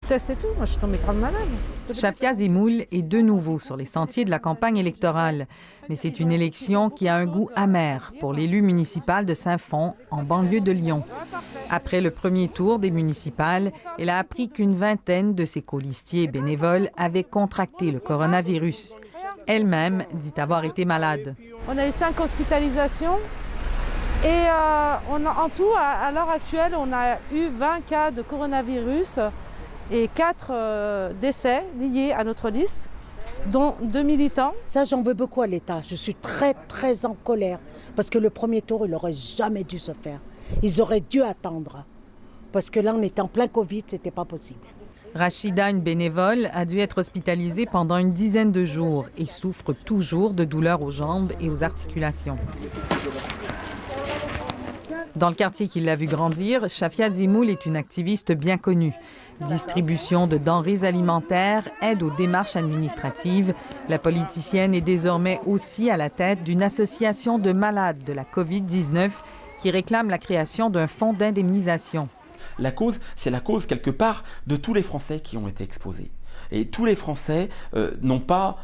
Test et tout, moi je suis tombée grave malade. Chafia Zemoul est de nouveau sur les sentiers de la campagne électorale. Mais c'est une élection qui a un goût amer pour l'élu municipal de Saint-Fond, en banlieue de Lyon. Après le premier tour des municipales, elle a appris qu'une vingtaine de ses colistiers et bénévoles avaient contracté le coronavirus. Elle-même dit avoir été malade. On a eu 5 hospitalisations et en tout, à l'heure actuelle, on a eu 20 cas de coronavirus et 4 décès liés à notre liste, dont 2 militants. Ça, j'en veux beaucoup à l'État. Je suis très, très en colère parce que le premier tour, il n'aurait jamais dû se faire. Ils auraient dû attendre parce que là, on était en plein Covid, ce n'était pas possible. Rachida, une bénévole, a dû être hospitalisée pendant une dizaine de jours et souffre toujours de douleurs aux jambes et aux articulations. Dans le quartier qui l'a vu grandir, Chafia Zemoul est une activiste bien connue. Distribution de denrées alimentaires, aide aux démarches administratives. La politicienne est désormais aussi à la tête d'une association de malades de la COVID-19 qui réclame la création d'un fonds d'indemnisation. La cause, c'est la cause quelque part de tous les Français qui ont été exposés. Et tous les Français n'ont pas,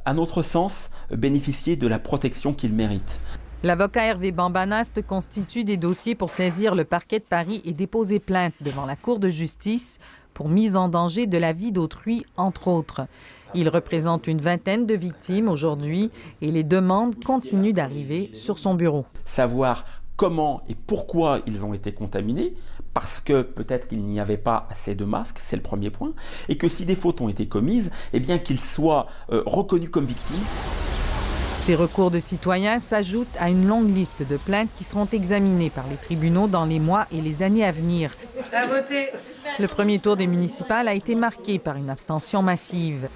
à notre sens, bénéficié de la protection qu'ils méritent. L'avocat Hervé Bambanast constitue des dossiers pour saisir le parquet de Paris et déposer plainte devant la Cour de justice pour mise en danger de la vie d'autrui, entre autres. Il représente une vingtaine de victimes aujourd'hui et les demandes continuent d'arriver sur son bureau. Savoir comment et pourquoi ils ont été contaminés, parce que peut-être qu'il n'y avait pas assez de masques, c'est le premier point, et que si des fautes ont été commises, eh bien qu'ils soient reconnus comme victimes. Ces recours de citoyens s'ajoutent à une longue liste de plaintes qui seront examinées par les tribunaux dans les mois et les années à venir. À voter. Le premier tour des municipales a été marqué par une abstention massive.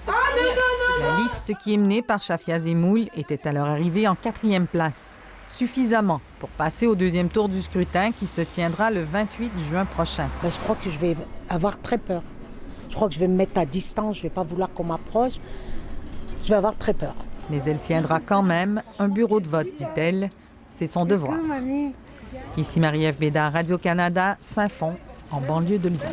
La liste qui est menée par Chafia Zemoul était à leur arrivée en 4e place. Suffisamment pour passer au deuxième tour du scrutin qui se tiendra le 28 juin prochain. Je crois que je vais avoir très peur. Je crois que je vais me mettre à distance, je ne vais pas vouloir qu'on m'approche. Je vais avoir très peur. Mais elle tiendra quand même un bureau de vote, dit-elle. C'est son devoir. Ici Marie-Ève Bédard, Radio-Canada, Saint-Fond, en banlieue de Lyon.